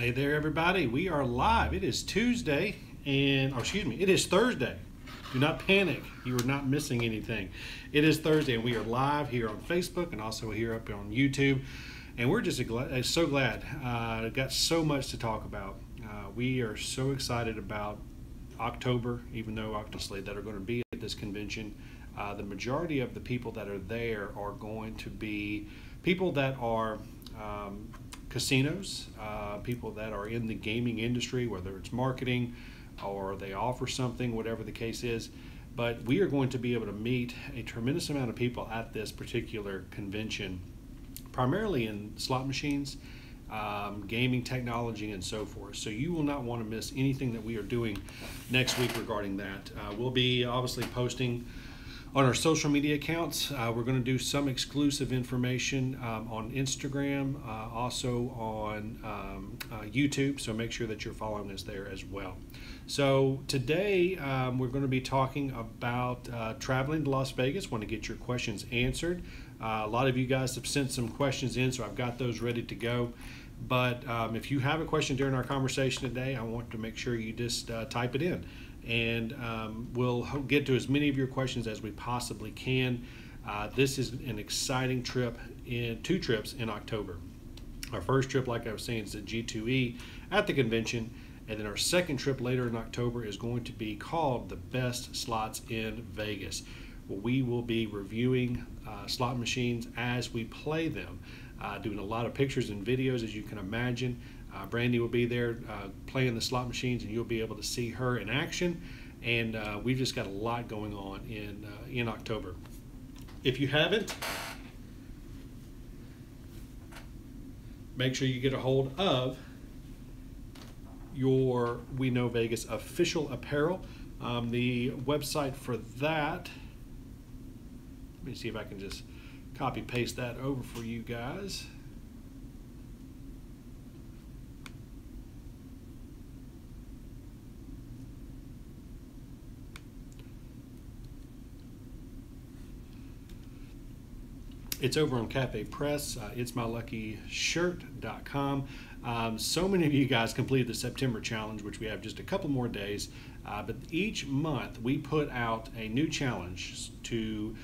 Hey there, everybody. We are live. It is Tuesday, and it is Thursday. Do not panic. You are not missing anything. It is Thursday, and we are live here on Facebook and also here up on YouTube. And we're just so glad. Got so much to talk about. We are so excited about October, even though obviously that are going to be at this convention. The majority of the people that are there are going to be people that are casinos, people that are in the gaming industry, whether it's marketing or they offer something, whatever the case is. But we are going to be able to meet a tremendous amount of people at this particular convention, primarily in slot machines, gaming technology, and so forth. So you will not want to miss anything that we are doing next week regarding that. We'll be obviously posting on our social media accounts. We're going to do some exclusive information on Instagram, also on YouTube, so make sure that you're following us there as well. So today we're going to be talking about traveling to Las Vegas. Want to get your questions answered. A lot of you guys have sent some questions in, so I've got those ready to go. But if you have a question during our conversation today, I want to make sure you just type it in. And we'll get to as many of your questions as we possibly can. This is an exciting trip, two trips in October. Our first trip, like I was saying, is at G2E at the convention, and then our second trip later in October is going to be called The Best Slots in Vegas. We will be reviewing slot machines as we play them, doing a lot of pictures and videos, as you can imagine. Brandy will be there playing the slot machines, and you'll be able to see her in action. And we've just got a lot going on in October. If you haven't, make sure you get a hold of your We Know Vegas official apparel. The website for that, let me see if I can just copy paste that over for you guys. It's over on Cafe Press. It's myluckyshirt.com. So many of you guys completed the September challenge, which we have just a couple more days. But each month we put out a new challenge to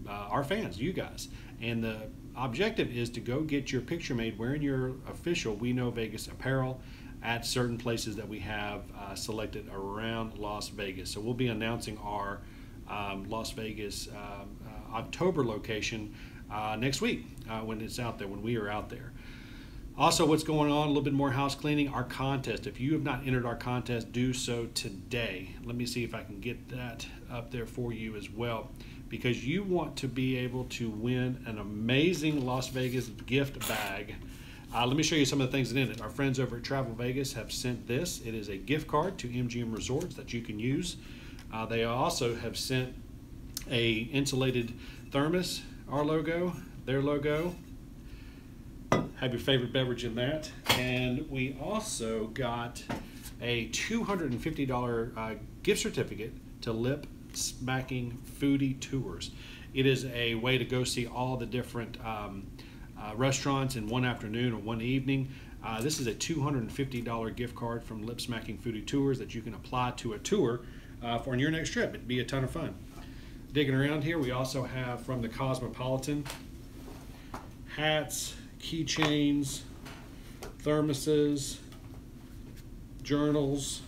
our fans, you guys. And the objective is to go get your picture made wearing your official We Know Vegas apparel at certain places that we have selected around Las Vegas. So we'll be announcing our Las Vegas October location next week when it's out there, when we are out there. Also, what's going on, a little bit more house cleaning, our contest. If you have not entered our contest, do so today. Let me see if I can get that up there for you as well, because you want to be able to win an amazing Las Vegas gift bag. Let me show you some of the things in it. Our friends over at Travel Vegas have sent this. It is a gift card to MGM Resorts that you can use. They also have sent a insulated thermos, our logo, their logo. Have your favorite beverage in that. And we also got a $250 gift certificate to Lip Smacking Foodie Tours. It is a way to go see all the different restaurants in one afternoon or one evening. This is a $250 gift card from Lip Smacking Foodie Tours that you can apply to a tour for your next trip. It'd be a ton of fun. Digging around here, we also have from the Cosmopolitan hats, keychains, thermoses, journals,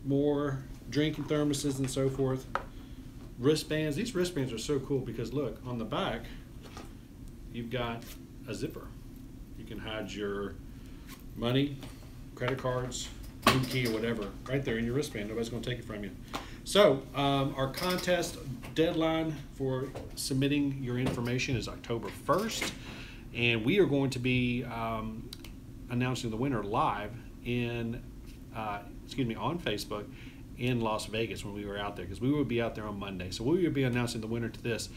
more drinking thermoses and so forth. Wristbands. These wristbands are so cool because look, on the back you've got a zipper. You can hide your money, credit cards, room key, or whatever right there in your wristband. Nobody's going to take it from you. So our contest deadline for submitting your information is October 1st, and we are going to be announcing the winner live on Facebook in Las Vegas when we were out there, because we will be out there on Monday. So we will be announcing the winner to this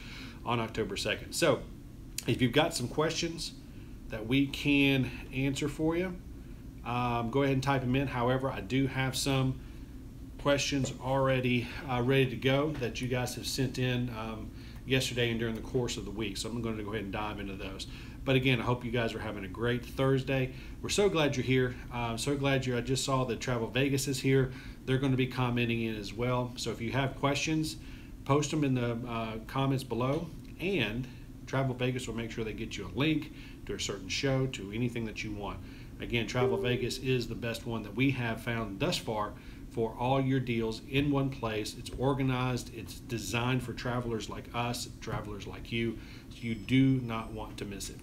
on October 2nd. So if you've got some questions that we can answer for you, go ahead and type them in. However, I do have some questions already ready to go that you guys have sent in yesterday and during the course of the week. So I'm going to go ahead and dive into those. But again, I hope you guys are having a great Thursday. We're so glad you're here. So glad I just saw that Travel Vegas is here. They're going to be commenting in as well. So if you have questions, post them in the comments below, and Travel Vegas will make sure they get you a link to a certain show, to anything that you want. Again, Travel Vegas is the best one that we have found thus far for all your deals in one place. It's organized. It's designed for travelers like us, travelers like you. So you do not want to miss it.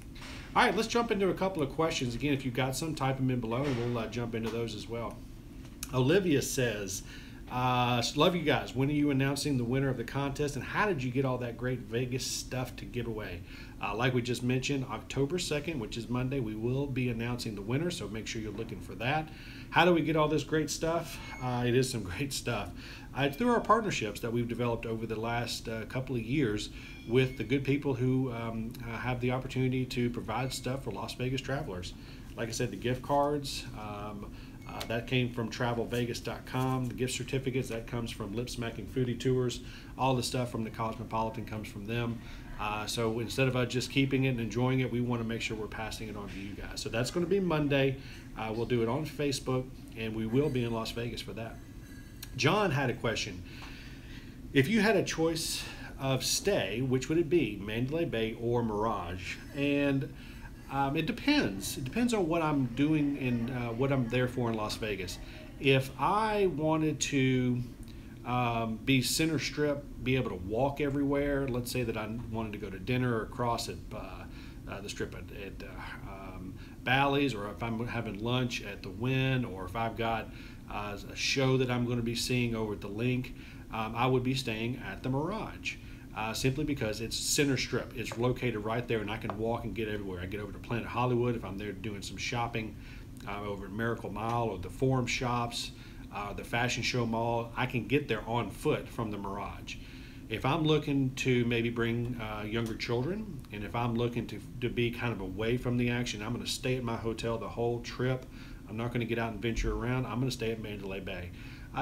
All right, let's jump into a couple of questions. Again, if you've got some, type them in below, and we'll jump into those as well. Olivia says, love you guys. When are you announcing the winner of the contest, and how did you get all that great Vegas stuff to give away? Like we just mentioned, October 2nd, which is Monday, we will be announcing the winner, so make sure you're looking for that. How do we get all this great stuff? It is some great stuff. It's through our partnerships that we've developed over the last couple of years with the good people who have the opportunity to provide stuff for Las Vegas travelers. Like I said, the gift cards, that came from travelvegas.com. The gift certificates, that comes from Lip Smacking Foodie Tours. All the stuff from the Cosmopolitan comes from them. So instead of just keeping it and enjoying it, we want to make sure we're passing it on to you guys. So that's going to be Monday. We'll do it on Facebook, and we will be in Las Vegas for that. John had a question. If you had a choice of stay, which would it be, Mandalay Bay or Mirage? And it depends. It depends on what I'm doing and what I'm there for in Las Vegas. If I wanted to be center strip, be able to walk everywhere, let's say that I wanted to go to dinner or cross at the strip at Bally's, or if I'm having lunch at the Wynn, or if I've got a show that I'm going to be seeing over at the Link, I would be staying at the Mirage. Simply because it's center strip. It's located right there, and I can walk and get everywhere. I get over to Planet Hollywood if I'm there doing some shopping, over at Miracle Mile or the Forum Shops, the Fashion Show Mall. I can get there on foot from the Mirage. If I'm looking to maybe bring younger children, and if I'm looking to be kind of away from the action, I'm going to stay at my hotel the whole trip. I'm not going to get out and venture around. I'm going to stay at Mandalay Bay.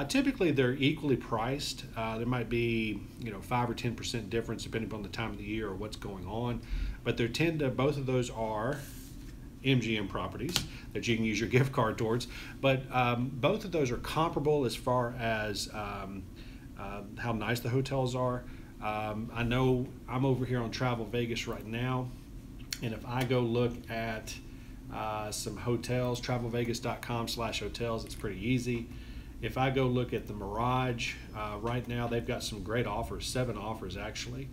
Typically, they're equally priced. There might be, 5 or 10% difference depending on the time of the year or what's going on. But both of those are MGM properties that you can use your gift card towards. But both of those are comparable as far as how nice the hotels are. I know I'm over here on Travel Vegas right now, and if I go look at some hotels, travelvegas.com/hotels, it's pretty easy. If I go look at the Mirage, right now they've got some great offers, 7 offers actually,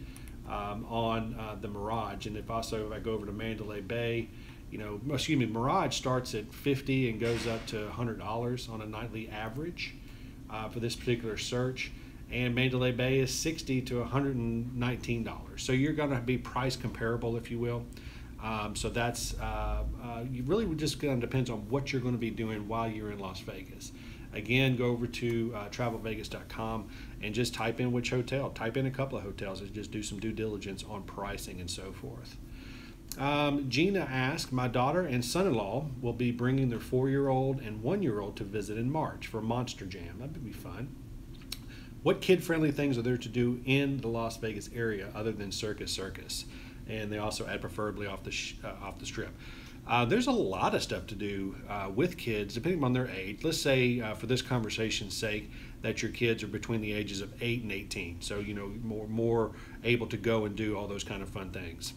on the Mirage. And if I go over to Mandalay Bay, Mirage starts at $50 and goes up to $100 on a nightly average for this particular search. And Mandalay Bay is $60 to $119. So you're going to be price comparable, if you will. So that's you really just kind of depends on what you're going to be doing while you're in Las Vegas. Again, go over to travelvegas.com and just type in which hotel. Type in a couple of hotels and just do some due diligence on pricing and so forth. Gina asked, my daughter and son-in-law will be bringing their 4-year-old and 1-year-old to visit in March for Monster Jam. That would be fun. What kid-friendly things are there to do in the Las Vegas area other than Circus? And they also add preferably off the strip. There's a lot of stuff to do with kids depending on their age. Let's say for this conversation's sake that your kids are between the ages of 8 and 18, so more able to go and do all those kind of fun things.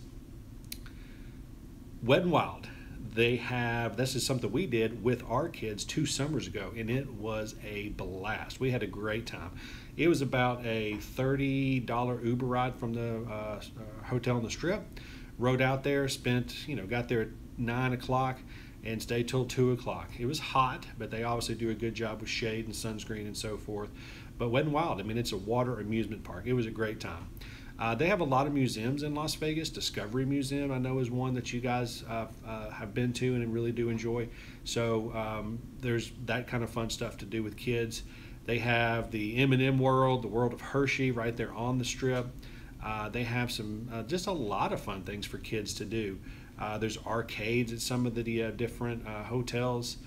Wet n Wild, this is something we did with our kids 2 summers ago, and it was a blast. We had a great time. It was about a $30 Uber ride from the hotel on the Strip. Rode out there, got there at 9 o'clock and stayed till 2 o'clock. It was hot, but they obviously do a good job with shade and sunscreen and so forth. But Wet n Wild, it's a water amusement park. It was a great time. They have a lot of museums in Las Vegas. Discovery Museum, I know, is one that you guys have been to and really do enjoy. So there's that kind of fun stuff to do with kids. They have the M&M World, the World of Hershey right there on the Strip. They have some just a lot of fun things for kids to do. There's arcades at some of the different hotels.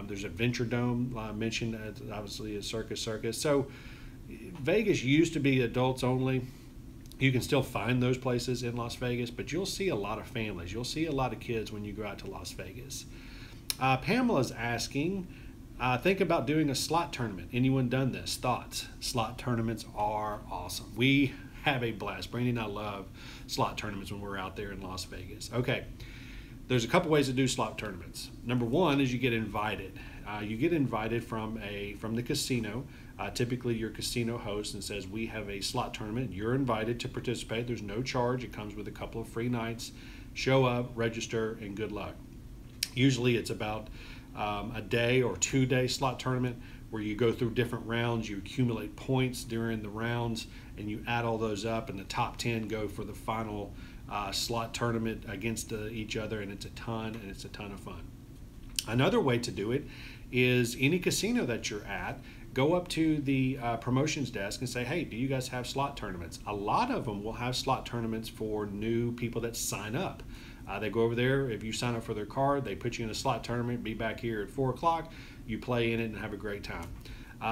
There's Adventure Dome mentioned, obviously a Circus. So Vegas used to be adults only. You can still find those places in Las Vegas, but you'll see a lot of families. You'll see a lot of kids when you go out to Las Vegas. Pamela's asking, think about doing a slot tournament. Anyone done this? Thoughts? Slot tournaments are awesome. We have a blast. Brandy and I love slot tournaments when we're out there in Las Vegas. Okay, there's a couple ways to do slot tournaments. Number one is you get invited. You get invited from the casino. Typically, your casino host and says, we have a slot tournament. You're invited to participate. There's no charge. It comes with a couple of free nights. Show up, register, and good luck. Usually it's about a day or 2-day slot tournament where you go through different rounds. You accumulate points during the rounds, and you add all those up, and the top 10 go for the final slot tournament against each other, and it's a ton of fun. Another way to do it is any casino that you're at, go up to the promotions desk and say, hey, do you guys have slot tournaments? A lot of them will have slot tournaments for new people that sign up. They go over there. If you sign up for their card, they put you in a slot tournament, be back here at 4 o'clock. You play in it and have a great time.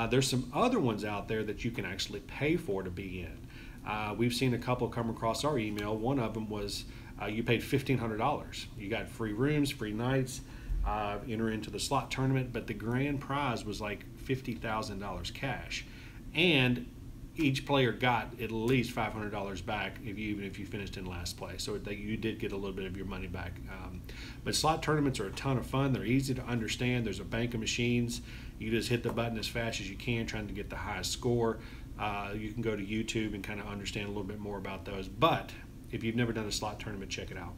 There's some other ones out there that you can actually pay for to be in. We've seen a couple come across our email. One of them was you paid $1,500. You got free rooms, free nights, enter into the slot tournament, but the grand prize was like $50,000 cash. And each player got at least $500 back even if you finished in last place. So you did get a little bit of your money back. But slot tournaments are a ton of fun. They're easy to understand. There's a bank of machines. You just hit the button as fast as you can, trying to get the highest score. You can go to YouTube and kind of understand a little bit more about those. But if you've never done a slot tournament, check it out.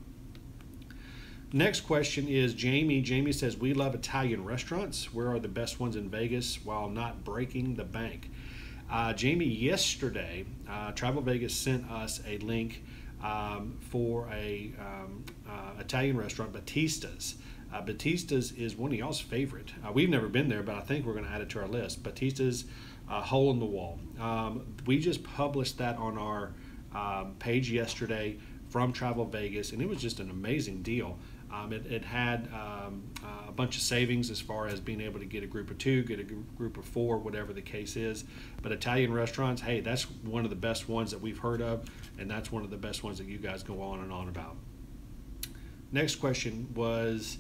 Next question is Jamie. Jamie says, we love Italian restaurants. Where are the best ones in Vegas while not breaking the bank? Jamie, yesterday, Travel Vegas sent us a link for a Italian restaurant, Batista's. Batista's is one of y'all's favorite. We've never been there, but I think we're going to add it to our list. Batista's Hole in the Wall. We just published that on our page yesterday from Travel Vegas, and it was just an amazing deal. It had a bunch of savings as far as being able to get a group of 2, get a group of 4, whatever the case is. But Italian restaurants, hey, that's one of the best ones that we've heard of, and that's one of the best ones that you guys go on and on about. Next question was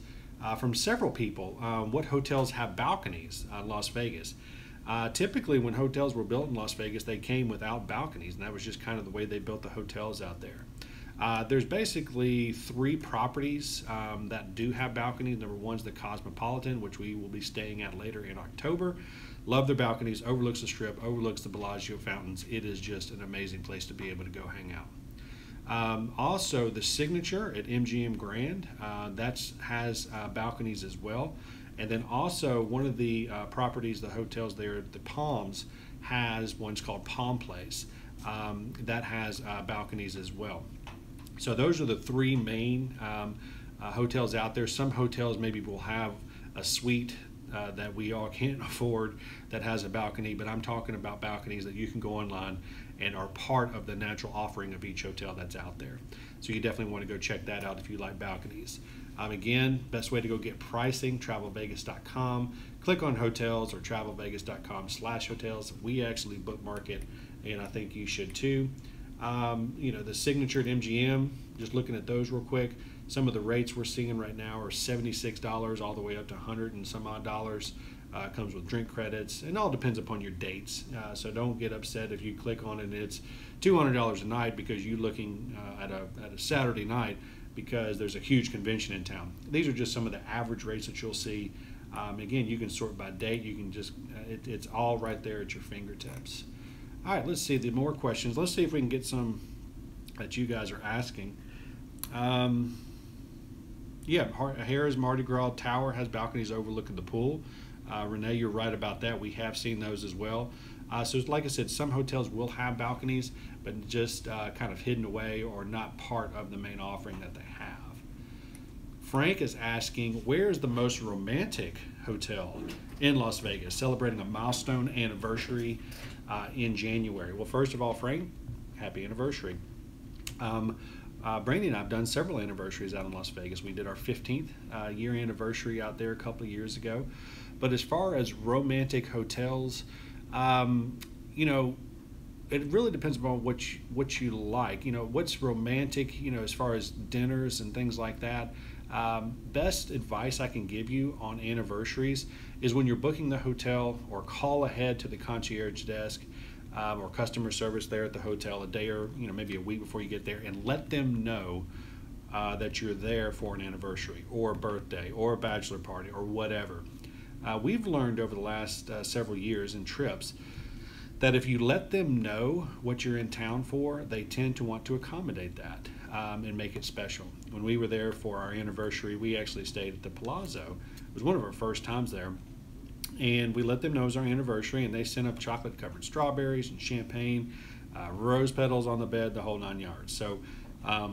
from several people. What hotels have balconies in Las Vegas? Typically, when hotels were built in Las Vegas, they came without balconies, and that was just kind of the way they built the hotels out there. There's basically 3 properties that do have balconies. Number 1 is the Cosmopolitan, which we will be staying at later in October. Love their balconies, overlooks the Strip, overlooks the Bellagio fountains. It is just an amazing place to be able to go hang out. Also, the Signature at MGM Grand, that has balconies as well. And then also one of the properties, the hotels there at the Palms, has one's called Palm Place that has balconies as well. So those are the 3 main hotels out there. Some hotels maybe will have a suite that we all can't afford that has a balcony, but I'm talking about balconies that you can go online and are part of the natural offering of each hotel that's out there. So you definitely want to go check that out if you like balconies. Again, best way to go get pricing, travelvegas.com. Click on hotels or travelvegas.com/hotels. We actually bookmark it, and I think you should too. The Signature at MGM, just looking at those real quick, some of the rates we're seeing right now are $76 all the way up to $100 and some odd dollars. Comes with drink credits, and all depends upon your dates. So don't get upset if you click on it and it's $200 a night because you're looking at a Saturday night because there's a huge convention in town. These are just some of the average rates that you'll see. Again, you can sort by date. You can just, it's all right there at your fingertips. All right, let's see the more questions. Let's see if we can get some that you guys are asking. Harrah's Mardi Gras Tower has balconies overlooking the pool. Renee, you're right about that. We have seen those as well. So like I said, some hotels will have balconies, but just kind of hidden away or not part of the main offering that they have. Frank is asking, where is the most romantic hotel in Las Vegas, celebrating a milestone anniversary in January? Well, first of all, Frank, happy anniversary. Brandy and I have done several anniversaries out in Las Vegas. We did our 15th year anniversary out there a couple of years ago. But as far as romantic hotels, it really depends upon what you like. You know, what's romantic. You know, as far as dinners and things like that. Best advice I can give you on anniversaries is when you're booking the hotel, or call ahead to the concierge desk or customer service there at the hotel a day, or maybe a week before you get there, and let them know that you're there for an anniversary or a birthday or a bachelor party or whatever. We've learned over the last several years in trips that if you let them know what you're in town for, they tend to want to accommodate that and make it special. When we were there for our anniversary, we actually stayed at the Palazzo. It was one of our first times there. And we let them know it was our anniversary, and they sent up chocolate-covered strawberries and champagne, rose petals on the bed, the whole 9 yards. So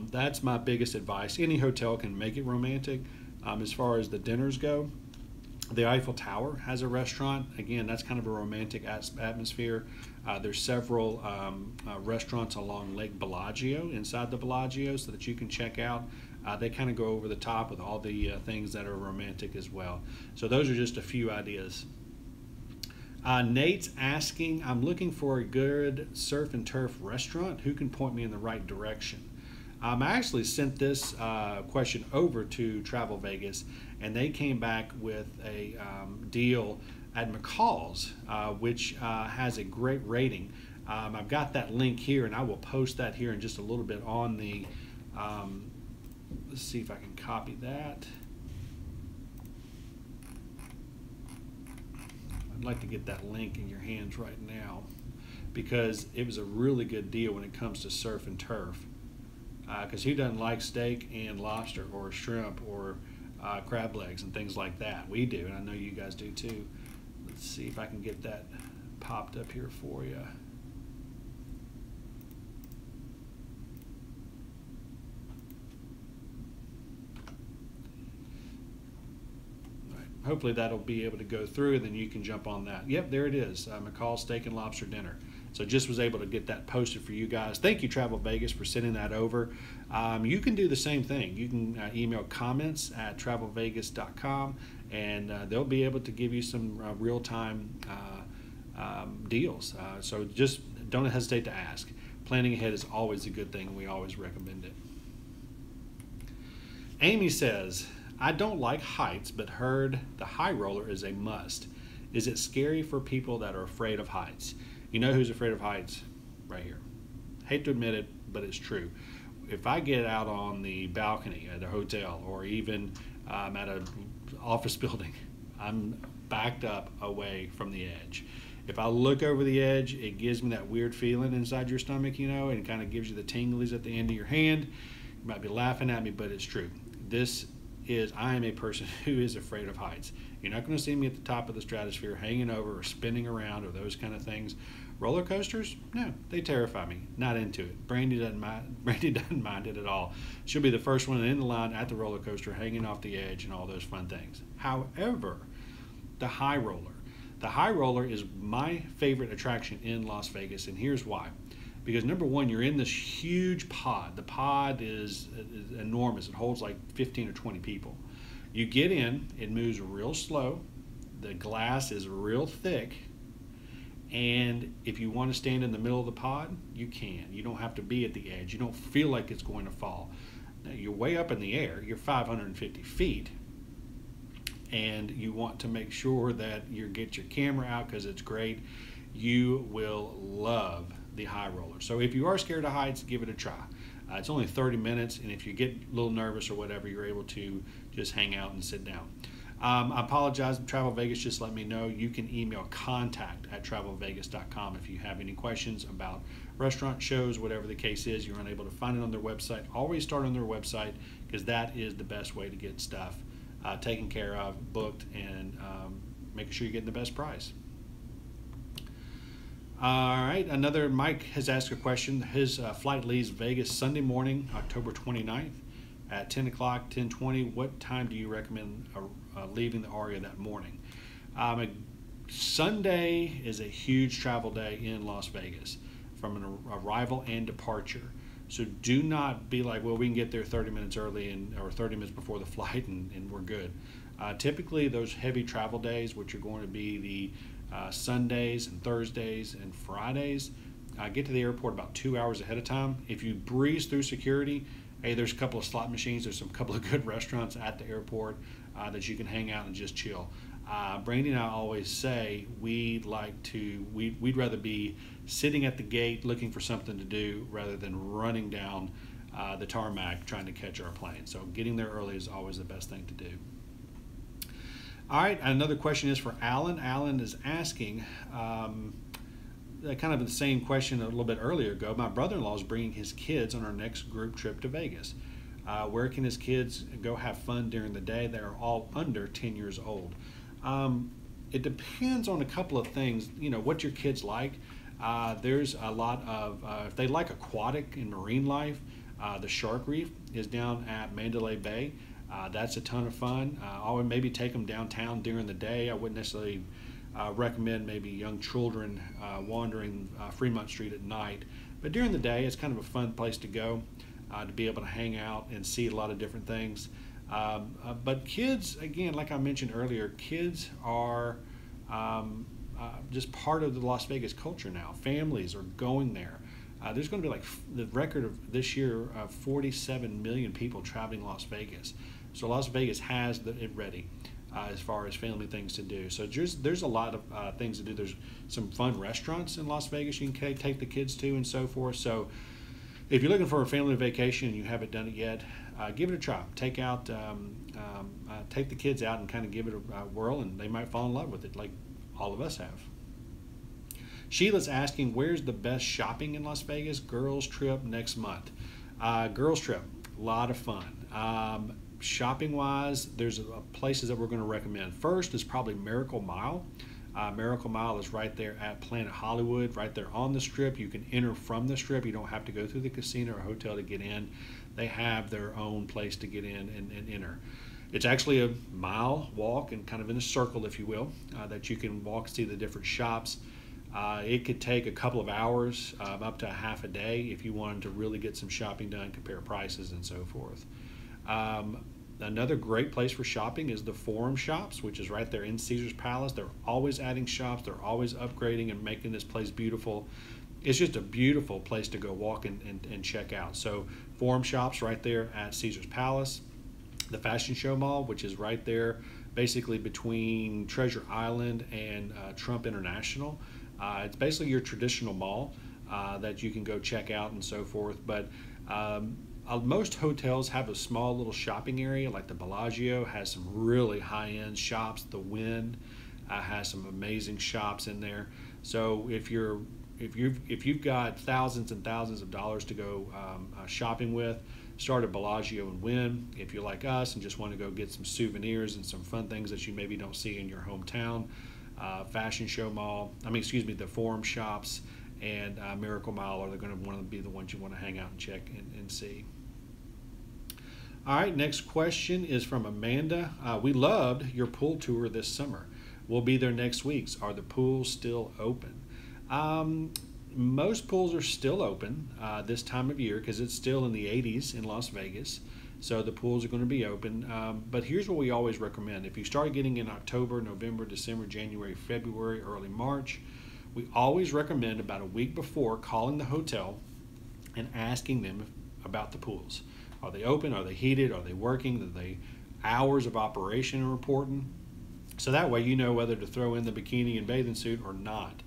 that's my biggest advice. Any hotel can make it romantic. As far as the dinners go, the Eiffel Tower has a restaurant. Again, that's kind of a romantic atmosphere. There's several restaurants along Lake Bellagio, inside the Bellagio, so that you can check out. They kind of go over the top with all the things that are romantic as well. So those are just a few ideas. Nate's asking, I'm looking for a good surf and turf restaurant. Who can point me in the right direction? I actually sent this question over to Travel Vegas, and they came back with a deal at McCall's, which has a great rating. I've got that link here, and I will post that here in just a little bit on the, let's see if I can copy that. I'd like to get that link in your hands right now, because it was a really good deal when it comes to surf and turf. Because who doesn't like steak and lobster or shrimp or crab legs and things like that? We do, and I know you guys do too. Let's see if I can get that popped up here for you. Hopefully that'll be able to go through, and then you can jump on that. Yep, there it is, McCall Steak and Lobster Dinner. So just was able to get that posted for you guys. Thank you, Travel Vegas, for sending that over. You can do the same thing. You can email comments at travelvegas.com, and they'll be able to give you some real-time deals. So just don't hesitate to ask. Planning ahead is always a good thing, and we always recommend it. Amy says, I don't like heights, but heard the high roller is a must. Is it scary for people that are afraid of heights? You know who's afraid of heights? Right here. Hate to admit it, but it's true. If I get out on the balcony at a hotel, or even at an office building, I'm backed up away from the edge. If I look over the edge, it gives me that weird feeling inside your stomach, and kind of gives you the tinglies at the end of your hand. You might be laughing at me, but it's true. I am a person who is afraid of heights. You're not going to see me at the top of the stratosphere hanging over or spinning around or those kind of things. Roller coasters? No, they terrify me. Not into it. Brandy doesn't mind it at all. She'll be the first one in the line at the roller coaster, hanging off the edge and all those fun things. However, the high roller. The high roller is my favorite attraction in Las Vegas, and here's why. Because number one, you're in this huge pod. The pod is enormous. It holds like 15 or 20 people. You get in, it moves real slow. The glass is real thick. And if you want to stand in the middle of the pod, you can. You don't have to be at the edge. You don't feel like it's going to fall. Now, you're way up in the air. You're 550 feet. And you want to make sure that you get your camera out, because it's great. You will love the high roller. So if you are scared of heights, give it a try. It's only 30 minutes, and if you get a little nervous or whatever, you're able to just hang out and sit down. I apologize, Travel Vegas just let me know. You can email contact@travelvegas.com if you have any questions about restaurant shows, whatever the case is. You're unable to find it on their website. Always start on their website, because that is the best way to get stuff taken care of, booked, and making sure you're getting the best price. All right, another Mike has asked a question. His flight leaves Vegas Sunday morning, October 29th at 10 o'clock, 10:20. What time do you recommend leaving the Aria that morning? Sunday is a huge travel day in Las Vegas from an arrival and departure. So do not be like, well, we can get there 30 minutes early or 30 minutes before the flight and we're good. Typically, those heavy travel days, which are going to be the Sundays and Thursdays and Fridays, get to the airport about 2 hours ahead of time. If you breeze through security, hey, there's a couple of slot machines. There's some couple of good restaurants at the airport that you can hang out and just chill. Brandy and I always say we'd rather be sitting at the gate looking for something to do rather than running down the tarmac trying to catch our plane. So getting there early is always the best thing to do. All right, another question is for Alan. Alan is asking, kind of the same question a little bit earlier ago. My brother-in-law is bringing his kids on our next group trip to Vegas. Where can his kids go have fun during the day? They are all under 10 years old. It depends on a couple of things, what your kids like. There's a lot of, if they like aquatic and marine life, the Shark Reef is down at Mandalay Bay. That's a ton of fun. I would maybe take them downtown during the day. I wouldn't necessarily recommend maybe young children wandering Fremont Street at night. But during the day, it's kind of a fun place to go to be able to hang out and see a lot of different things. But kids, again, like I mentioned earlier, kids are just part of the Las Vegas culture now. Families are going there. There's going to be like the record of this year, 47 million people traveling Las Vegas. So Las Vegas has it ready as far as family things to do. So there's a lot of things to do. There's some fun restaurants in Las Vegas you can take the kids to and so forth. So if you're looking for a family vacation and you haven't done it yet, give it a try. Take the kids out and kind of give it a whirl, and they might fall in love with it like all of us have. Sheila's asking, where's the best shopping in Las Vegas? Girls trip next month. Girls trip, a lot of fun. Shopping wise, there's places that we're going to recommend. First is probably Miracle Mile. Miracle Mile is right there at Planet Hollywood, right there on the Strip. You can enter from the Strip. You don't have to go through the casino or hotel to get in. They have their own place to get in and enter. It's actually a mile walk and kind of in a circle, if you will, that you can walk, see the different shops. It could take a couple of hours, up to a half a day if you wanted to really get some shopping done, compare prices and so forth. Another great place for shopping is the Forum Shops, which is right there in Caesar's Palace. They're always adding shops. They're always upgrading and making this place beautiful. It's just a beautiful place to go walk and check out. So Forum Shops right there at Caesar's Palace. The Fashion Show Mall, which is right there basically between Treasure Island and Trump International. It's basically your traditional mall that you can go check out and so forth. But most hotels have a small little shopping area, like the Bellagio has some really high-end shops. The Wynn has some amazing shops in there. So if you've got thousands and thousands of dollars to go shopping with, start at Bellagio and Wynn. If you're like us and just want to go get some souvenirs and some fun things that you maybe don't see in your hometown, Fashion Show Mall, the Forum Shops and Miracle Mile are going to want to be the ones you want to hang out and check and see. All right, next question is from Amanda. We loved your pool tour this summer. We'll be there next week. Are the pools still open? Most pools are still open this time of year because it's still in the 80s in Las Vegas. So the pools are going to be open. But here's what we always recommend. If you start getting in October, November, December, January, February, early March, we always recommend about a week before calling the hotel and asking them about the pools. Are they open? Are they heated? Are they working? Are they hours of operation are important? So that way you know whether to throw in the bikini and bathing suit or not.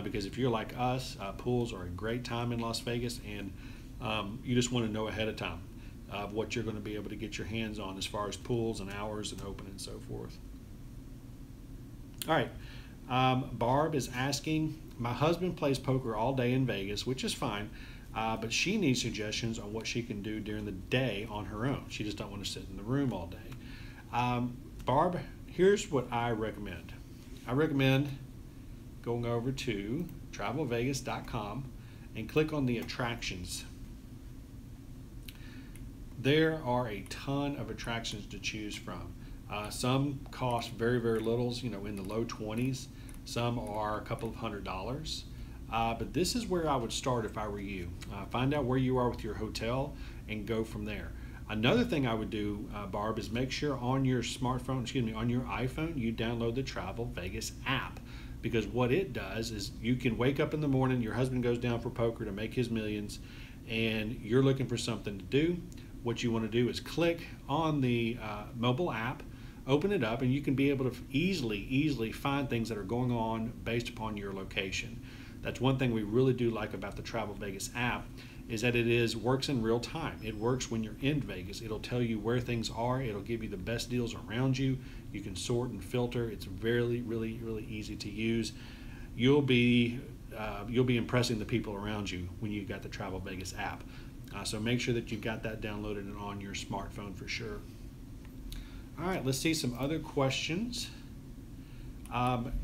Because if you're like us, pools are a great time in Las Vegas, and you just want to know ahead of time of what you're going to be able to get your hands on as far as pools and hours and open and so forth. All right, Barb is asking, my husband plays poker all day in Vegas, which is fine, but she needs suggestions on what she can do during the day on her own. She just don't want to sit in the room all day. Barb, here's what I recommend. I recommend going over to travelvegas.com and click on the attractions. There are a ton of attractions to choose from. Some cost very, very little, in the low 20s. Some are a couple of $100s. But this is where I would start if I were you. Find out where you are with your hotel and go from there. Another thing I would do, Barb, is make sure on your smartphone, on your iPhone, you download the Travel Vegas app. because what it does is you can wake up in the morning, your husband goes down for poker to make his millions, and you're looking for something to do. What you want to do is click on the mobile app, open it up, and you can be able to easily find things that are going on based upon your location. That's one thing we really do like about the Travel Vegas app, is that it works in real time. It works when you're in Vegas. It'll tell you where things are. It'll give you the best deals around you. You can sort and filter. It's really easy to use. You'll be impressing the people around you when you got the Travel Vegas app. So make sure that you've got that downloaded and on your smartphone for sure. All right, let's see some other questions.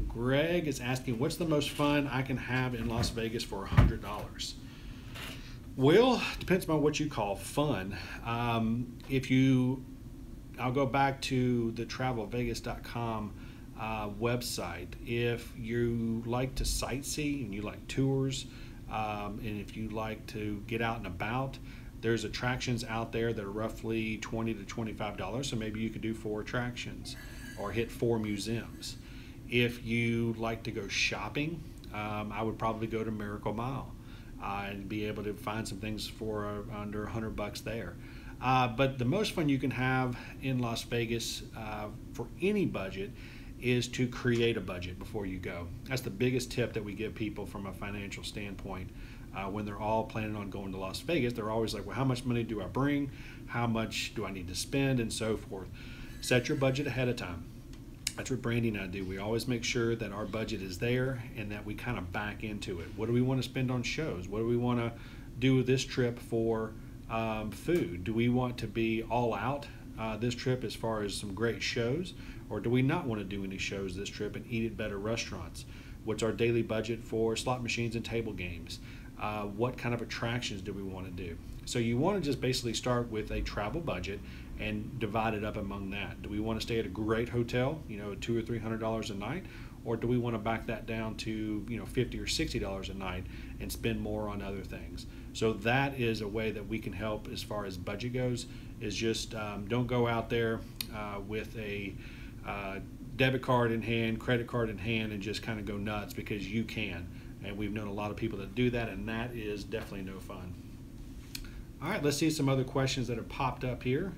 Greg is asking, what's the most fun I can have in Las Vegas for $100? Well, depends on what you call fun. I'll go back to the travelvegas.com website. If you like to sightsee and you like tours, and if you like to get out and about, there's attractions out there that are roughly $20 to $25. So maybe you could do 4 attractions or hit 4 museums. If you like to go shopping, I would probably go to Miracle Mile and be able to find some things for under $100 there. But the most fun you can have in Las Vegas for any budget is to create a budget before you go. That's the biggest tip that we give people from a financial standpoint. When they're all planning on going to Las Vegas, they're always like, well, how much money do I bring? How much do I need to spend? And so forth. Set your budget ahead of time. That's what Brandy and I do. We always make sure that our budget is there and that we kind of back into it. What do we want to spend on shows? What do we want to do with this trip for food? Do we want to be all out this trip as far as some great shows? Or do we not want to do any shows this trip and eat at better restaurants? What's our daily budget for slot machines and table games? What kind of attractions do we want to do? So you want to just basically start with a travel budget and divide it up among that. Do we want to stay at a great hotel, $200 or $300 a night, or do we want to back that down to $50 or $60 a night and spend more on other things? So that is a way that we can help as far as budget goes. Is just don't go out there with a debit card in hand, credit card in hand, and just kind of go nuts, because you can. And we've known a lot of people that do that, and that is definitely no fun. All right, let's see some other questions that have popped up here.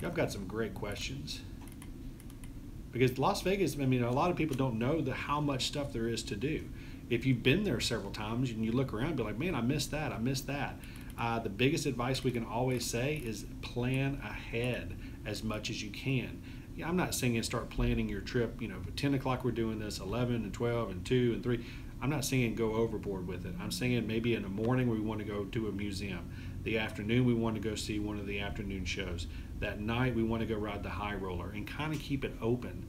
I've got some great questions. Because Las Vegas, a lot of people don't know how much stuff there is to do. If you've been there several times and you look around and be like, man, I missed that, I missed that. The biggest advice we can always say is plan ahead as much as you can. I'm not saying start planning your trip, at 10 o'clock we're doing this, 11 and 12 and 2 and 3. I'm not saying go overboard with it. I'm saying maybe in the morning we want to go to a museum. The afternoon we want to go see one of the afternoon shows. That night we want to go ride the high roller, and kind of keep it open.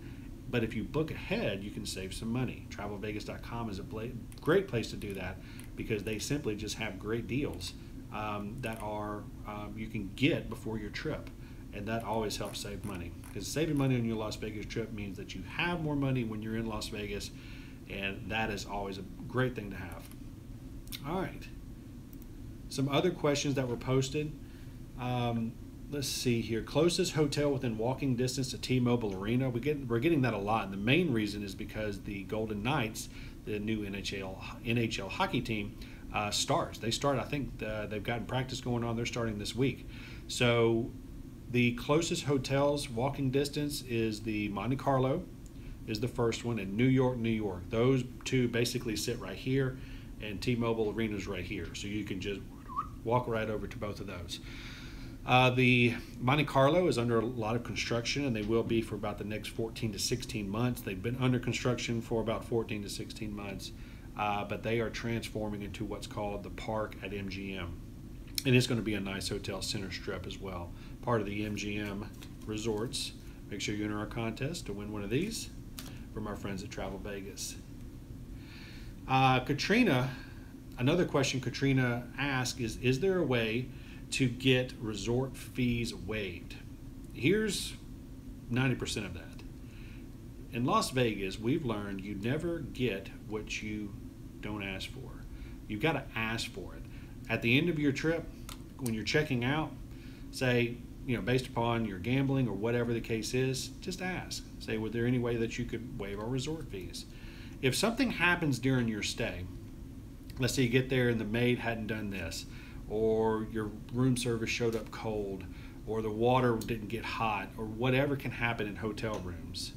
But if you book ahead, you can save some money. TravelVegas.com is a great place to do that, because they simply just have great deals that you can get before your trip. And that always helps save money, because saving money on your Las Vegas trip means that you have more money when you're in Las Vegas, and that is always a great thing to have. All right. Some other questions that were posted. Let's see here. Closest hotel within walking distance to T-Mobile Arena. We're getting that a lot, and the main reason is because the Golden Knights, the new NHL hockey team, starts. They start. I think they've gotten practice going on. They're starting this week. So the closest hotels walking distance is the Monte Carlo, is the first one, and New York, New York. Those two basically sit right here, and T-Mobile Arena is right here. So you can just walk right over to both of those. The Monte Carlo is under a lot of construction, and they will be for about the next 14 to 16 months. They've been under construction for about 14 to 16 months, but they are transforming into what's called the Park at MGM. And it's going to be a nice hotel center strip as well, part of the MGM resorts. Make sure you enter our contest to win one of these from our friends at Travel Vegas. Katrina, another question Katrina asked is there a way to get resort fees waived? Here's 90% of that. In Las Vegas, we've learned you never get what you don't ask for. You've got to ask for it. At the end of your trip, when you're checking out, say, based upon your gambling or whatever the case is, just ask. Say, would there any way that you could waive our resort fees? If something happens during your stay, let's say you get there and the maid hadn't done this, or your room service showed up cold, or the water didn't get hot, or whatever can happen in hotel rooms,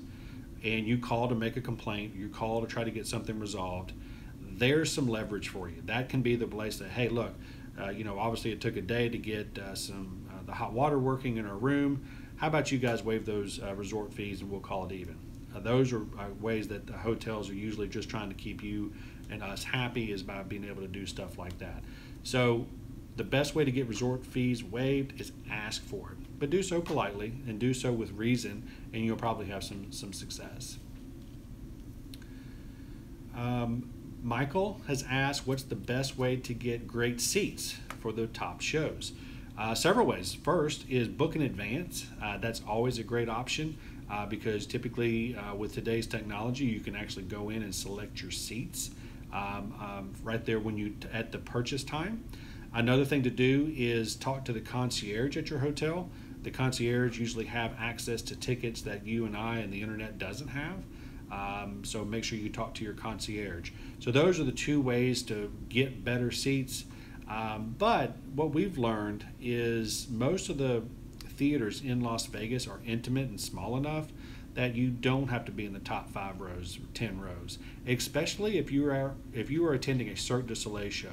and you call to make a complaint, you call to try to get something resolved, there's some leverage for you. That can be the place that, hey, look, obviously it took a day to get the hot water working in our room. How about you guys waive those resort fees and we'll call it even? Those are ways that the hotels are usually just trying to keep you and us happy, is by being able to do stuff like that. So the best way to get resort fees waived is ask for it, but do so politely and do so with reason, and you'll probably have some success. Michael has asked, what's the best way to get great seats for the top shows? Several ways. First is book in advance. That's always a great option because typically with today's technology, you can actually go in and select your seats right there when at the purchase time. Another thing to do is talk to the concierge at your hotel. The concierge usually have access to tickets that you and I and the internet doesn't have. So make sure you talk to your concierge. So those are the two ways to get better seats. But what we've learned is most of the theaters in Las Vegas are intimate and small enough that you don't have to be in the top 5 rows or 10 rows, especially if you are attending a Cirque du Soleil show,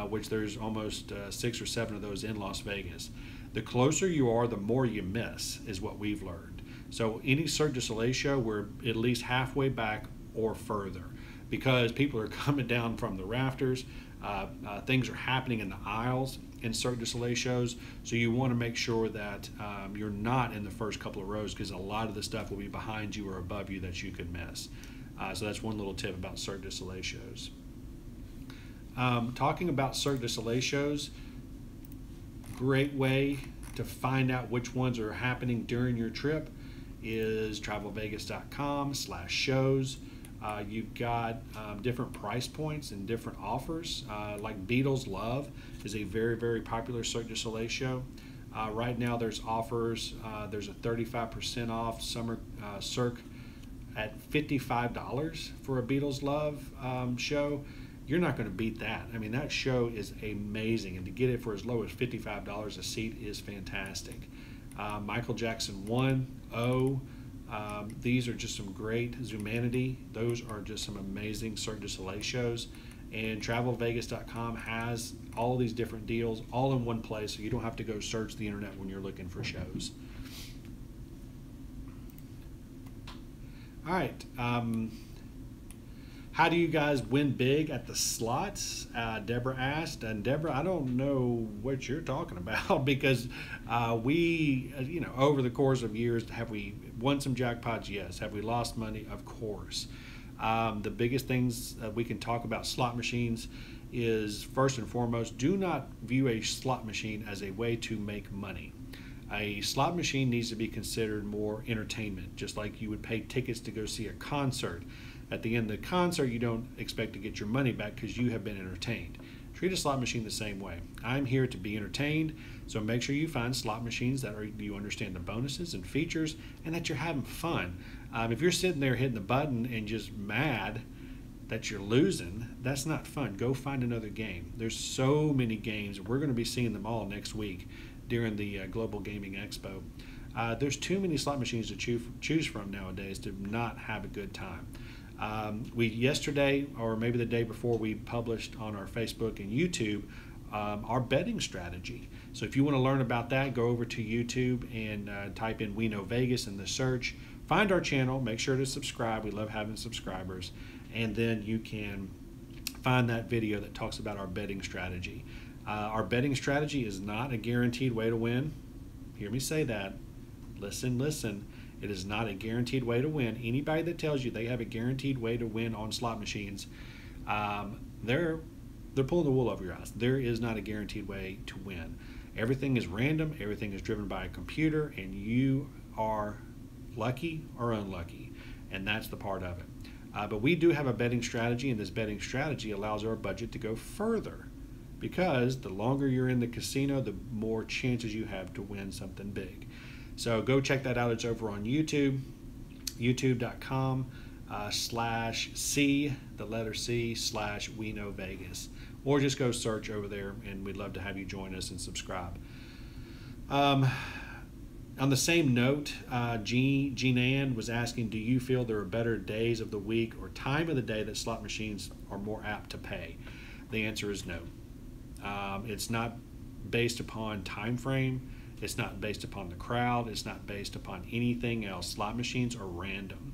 which there's almost 6 or 7 of those in Las Vegas. The closer you are, the more you miss, is what we've learned. So any Cirque du Soleil show, we're at least halfway back or further, because people are coming down from the rafters. Things are happening in the aisles in Cirque du Soleil shows, so you want to make sure that you're not in the first couple of rows, because a lot of the stuff will be behind you or above you that you could miss. So that's one little tip about Cirque du Soleil shows. Talking about Cirque du Soleil shows, great way to find out which ones are happening during your trip is travelvegas.com/shows. You've got different price points and different offers. Like Beatles Love is a very, very popular Cirque du Soleil show. Right now there's offers. There's a 35% off summer Cirque at $55 for a Beatles Love show. You're not going to beat that. I mean, that show is amazing, and to get it for as low as $55 a seat is fantastic. Michael Jackson 1, these are just some great Zumanity. Those are just some amazing Cirque du Soleil shows. And travelvegas.com has all these different deals all in one place, so you don't have to go search the internet when you're looking for shows. All right. How do you guys win big at the slots? Deborah asked, and Deborah, I don't know what you're talking about because we, over the course of years, have we won some jackpots? Yes. Have we lost money? Of course. The biggest things that we can talk about slot machines is, first and foremost, do not view a slot machine as a way to make money. A slot machine needs to be considered more entertainment, just like you would pay tickets to go see a concert. At the end of the concert, you don't expect to get your money back because you have been entertained. Treat a slot machine the same way. I'm here to be entertained, so make sure you find slot machines that you understand the bonuses and features and that you're having fun. If you're sitting there hitting the button and just mad that you're losing, that's not fun. Go find another game. There's so many games. We're going to be seeing them all next week during the Global Gaming Expo. There's too many slot machines to choose from nowadays to not have a good time. We yesterday, or maybe the day before, we published on our Facebook and YouTube our betting strategy. So if you want to learn about that, go over to YouTube and type in We Know Vegas in the search. Find our channel, make sure to subscribe. We love having subscribers. And then you can find that video that talks about our betting strategy. Our betting strategy is not a guaranteed way to win. Hear me say that. Listen, listen. It is not a guaranteed way to win. Anybody that tells you they have a guaranteed way to win on slot machines, they're pulling the wool over your eyes. There is not a guaranteed way to win. Everything is random. Everything is driven by a computer, and you are lucky or unlucky, and that's the part of it. But we do have a betting strategy, and this betting strategy allows our budget to go further because the longer you're in the casino, the more chances you have to win something big. So go check that out. It's over on YouTube, youtube.com /C, the letter C / We Know Vegas. Or just go search over there, and we'd love to have you join us and subscribe. On the same note, Jean Ann was asking, do you feel there are better days of the week or time of the day that slot machines are more apt to pay? The answer is no. It's not based upon time frame. It's not based upon the crowd. It's not based upon anything else. Slot machines are random.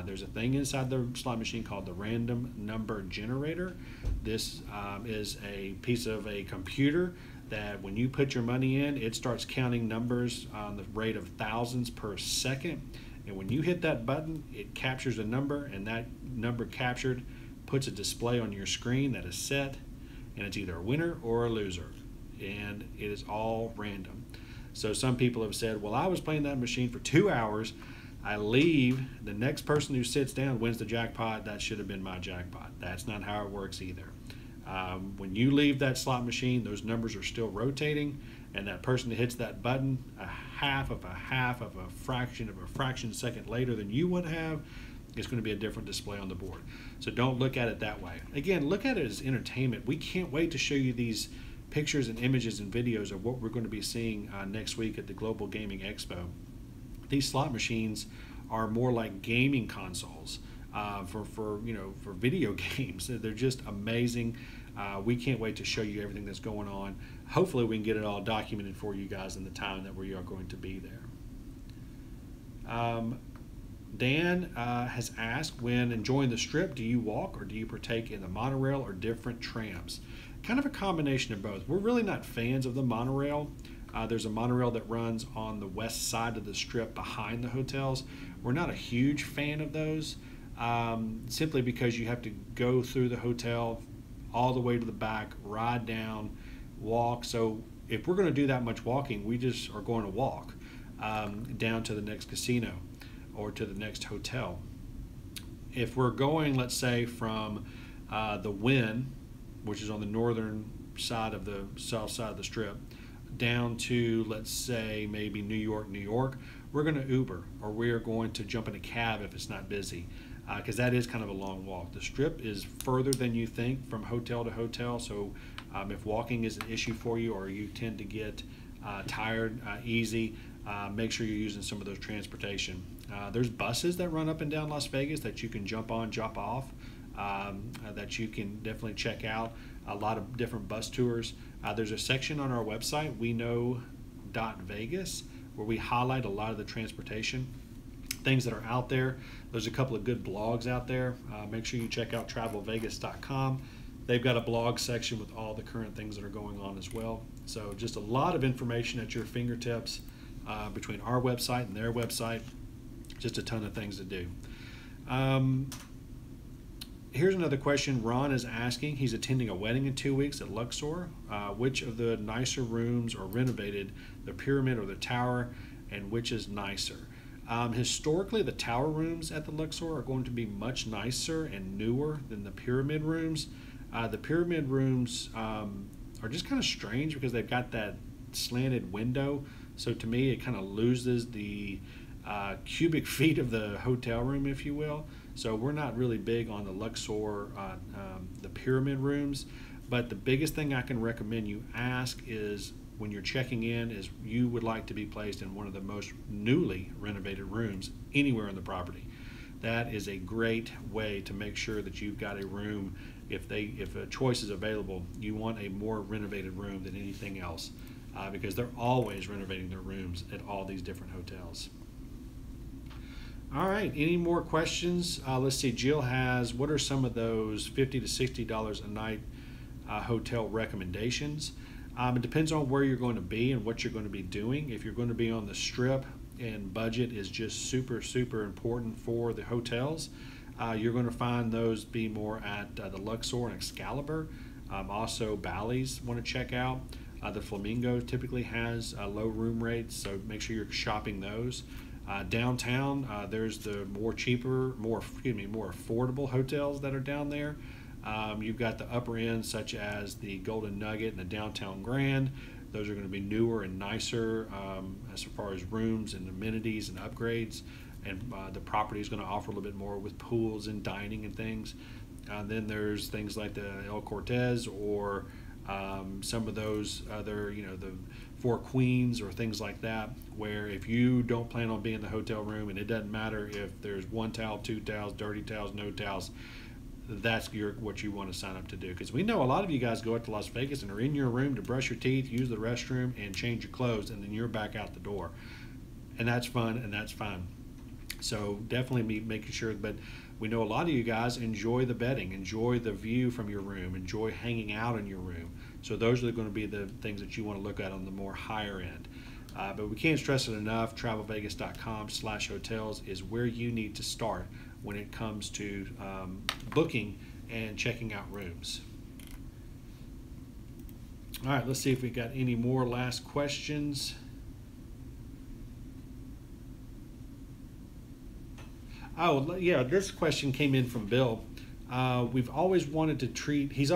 There's a thing inside the slot machine called the random number generator. This is a piece of a computer that when you put your money in, it starts counting numbers on the rate of thousands per second. And when you hit that button, it captures a number, and that number captured puts a display on your screen that is set, and it's either a winner or a loser. And it is all random. So some people have said, well, I was playing that machine for 2 hours. I leave, the next person who sits down wins the jackpot. That should have been my jackpot. That's not how it works either. When you leave that slot machine, those numbers are still rotating, and that person that hits that button a half of a fraction second later than you would have, it's going to be a different display on the board. So don't look at it that way. Again, look at it as entertainment. We can't wait to show you these pictures and images and videos of what we're going to be seeing next week at the Global Gaming Expo. These slot machines are more like gaming consoles for video games. They're just amazing. We can't wait to show you everything that's going on. Hopefully we can get it all documented for you guys in the time that we are going to be there. Dan has asked, when enjoying the Strip, do you walk or do you partake in the monorail or different trams? Kind of a combination of both. We're really not fans of the monorail. There's a monorail that runs on the west side of the Strip behind the hotels. We're not a huge fan of those, simply because you have to go through the hotel all the way to the back, ride down, walk. So if we're going to do that much walking, we just are going to walk down to the next casino or to the next hotel. If we're going, let's say, from the Wynn, which is on the northern side of the south side of the Strip, down to, let's say, maybe New York, we're going to Uber, or we're going to jump in a cab if it's not busy, because that is kind of a long walk. The Strip is further than you think from hotel to hotel, so if walking is an issue for you or you tend to get tired easy, make sure you're using some of those transportation. There's buses that run up and down Las Vegas that you can jump on, jump off, that you can definitely check out. A lot of different bus tours. There's a section on our website, weknow.vegas, where we highlight a lot of the transportation things that are out there. There's a couple of good blogs out there. Make sure you check out travelvegas.com. They've got a blog section with all the current things that are going on as well. So just a lot of information at your fingertips between our website and their website. Just a ton of things to do. Here's another question Ron is asking. He's attending a wedding in 2 weeks at Luxor. Which of the nicer rooms are renovated, the Pyramid or the Tower, and which is nicer? Historically, the Tower rooms at the Luxor are going to be much nicer and newer than the Pyramid rooms. The Pyramid rooms are just kind of strange because they've got that slanted window. So to me, it kind of loses the cubic feet of the hotel room, if you will. So we're not really big on the Luxor, the Pyramid rooms. But the biggest thing I can recommend you ask is when you're checking in is you would like to be placed in one of the most newly renovated rooms anywhere on the property. That is a great way to make sure that you've got a room. If a choice is available, you want a more renovated room than anything else, because they're always renovating their rooms at all these different hotels. All right, any more questions? Let's see, Jill has, what are some of those $50 to $60 a night hotel recommendations? It depends on where you're going to be and what you're going to be doing. If you're going to be on the Strip and budget is just super, super important for the hotels, you're going to find those be more at the Luxor and Excalibur. Also, Bally's want to check out. The Flamingo typically has low room rates, so make sure you're shopping those. Downtown, there's the more affordable hotels that are down there. You've got the upper end, such as the Golden Nugget and the Downtown Grand. Those are going to be newer and nicer as far as rooms and amenities and upgrades. And the property is going to offer a little bit more with pools and dining and things. Then there's things like the El Cortez or some of those other, the Four Queens or things like that, where if you don't plan on being in the hotel room, and it doesn't matter if there's one towel, two towels, dirty towels, no towels, that's what you want to sign up to do. Because we know a lot of you guys go up to Las Vegas and are in your room to brush your teeth, use the restroom, and change your clothes, and then you're back out the door. And that's fun, and that's fine. So definitely be making sure, but we know a lot of you guys enjoy the bedding, enjoy the view from your room, enjoy hanging out in your room. So those are going to be the things that you want to look at on the more higher end. But we can't stress it enough, travelvegas.com/hotels is where you need to start when it comes to booking and checking out rooms. All right, let's see if we got any more last questions. Oh, yeah, this question came in from Bill. He's always wanted to treat his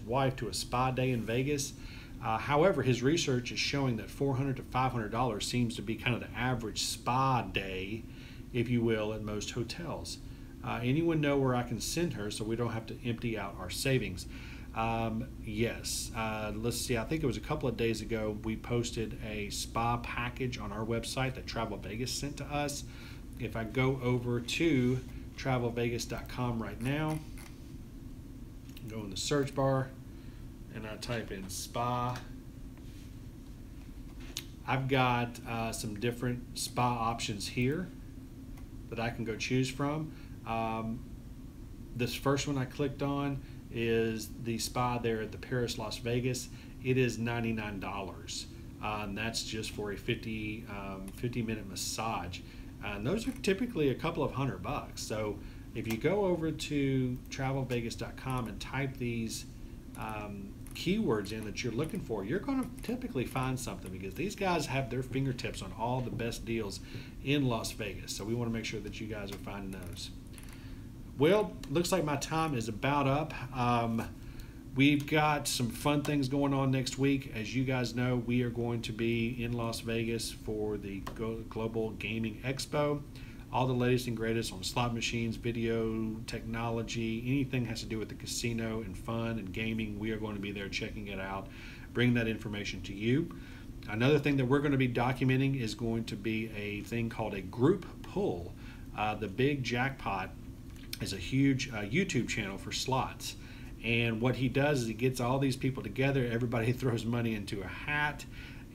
wife to a spa day in Vegas. However, his research is showing that $400 to $500 seems to be kind of the average spa day, if you will, at most hotels. Anyone know where I can send her so we don't have to empty out our savings? Yes. Let's see. I think it was a couple of days ago we posted a spa package on our website that Travel Vegas sent to us. If I go over to travelvegas.com right now, go in the search bar, and I type in spa, I've got some different spa options here that I can go choose from. This first one I clicked on is the spa there at the Paris Las Vegas. It is $99, and that's just for a 50-minute massage. And those are typically a couple of $100. So if you go over to travelvegas.com and type these keywords in that you're looking for, you're going to typically find something, because these guys have their fingertips on all the best deals in Las Vegas. So we want to make sure that you guys are finding those. Well, looks like my time is about up. We've got some fun things going on next week. As you guys know, we are going to be in Las Vegas for the Global Gaming Expo. All the latest and greatest on slot machines, video, technology, anything has to do with the casino and fun and gaming. We are going to be there checking it out, bringing that information to you. Another thing that we're going to be documenting is going to be a thing called a group pull. The Big Jackpot is a huge YouTube channel for slots. And what he does is he gets all these people together, everybody throws money into a hat,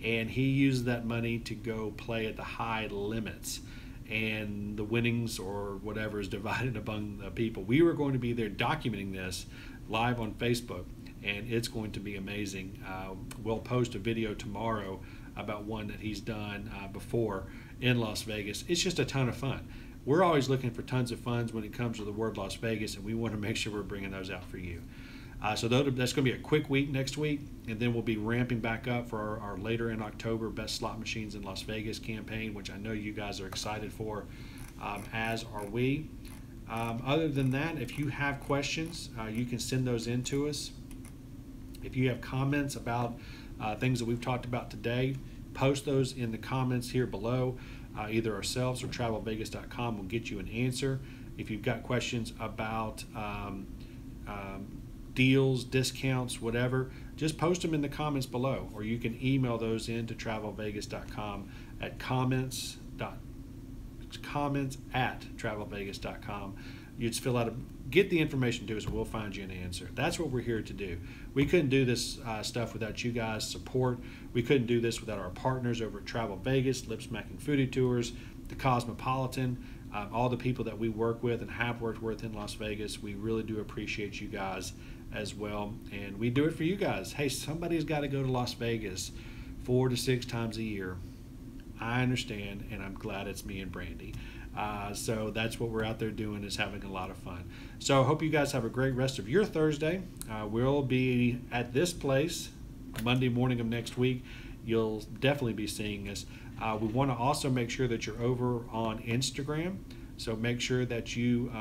and he uses that money to go play at the high limits. And the winnings or whatever is divided among the people. We were going to be there documenting this live on Facebook, and it's going to be amazing. We'll post a video tomorrow about one that he's done before in Las Vegas. It's just a ton of fun. We're always looking for tons of funds when it comes to the word Las Vegas, and we want to make sure we're bringing those out for you. So that's going to be a quick week next week, and then we'll be ramping back up for our later in October Best Slot Machines in Las Vegas campaign, which I know you guys are excited for, as are we. Other than that, if you have questions, you can send those in to us. If you have comments about things that we've talked about today, post those in the comments here below. Either ourselves or travelvegas.com will get you an answer. If you've got questions about deals, discounts, whatever, just post them in the comments below, or you can email those in to travelvegas.com at comments@travelvegas.com. You just fill out get the information to us, and we'll find you an answer. That's what we're here to do. We couldn't do this stuff without you guys' support. We couldn't do this without our partners over at Travel Vegas, Lip Smacking Foodie Tours, the Cosmopolitan, all the people that we work with and have worked with in Las Vegas. We really do appreciate you guys as well, and we do it for you guys. Hey, somebody's got to go to Las Vegas 4 to 6 times a year. I understand, and I'm glad it's me and Brandy. So that's what we're out there doing, is having a lot of fun. So I hope you guys have a great rest of your Thursday. We'll be at this place Monday morning of next week. You'll definitely be seeing us. We want to also make sure that you're over on Instagram. So make sure that you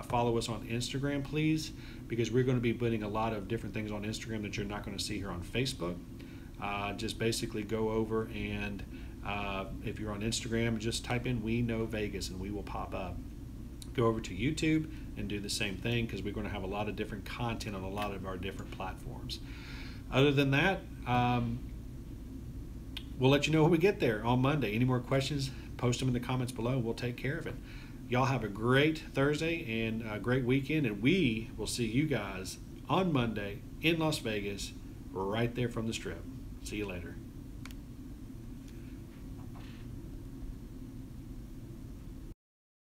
follow us on Instagram, please. because we're going to be putting a lot of different things on Instagram that you're not going to see here on Facebook. Just basically go over and if you're on Instagram, just type in We Know Vegas and we will pop up. Go over to YouTube and do the same thing, because we're going to have a lot of different content on a lot of our different platforms. Other than that, we'll let you know when we get there on Monday. Any more questions, post them in the comments below. We'll take care of it. Y'all have a great Thursday and a great weekend, and we will see you guys on Monday in Las Vegas, right there from the Strip. See you later.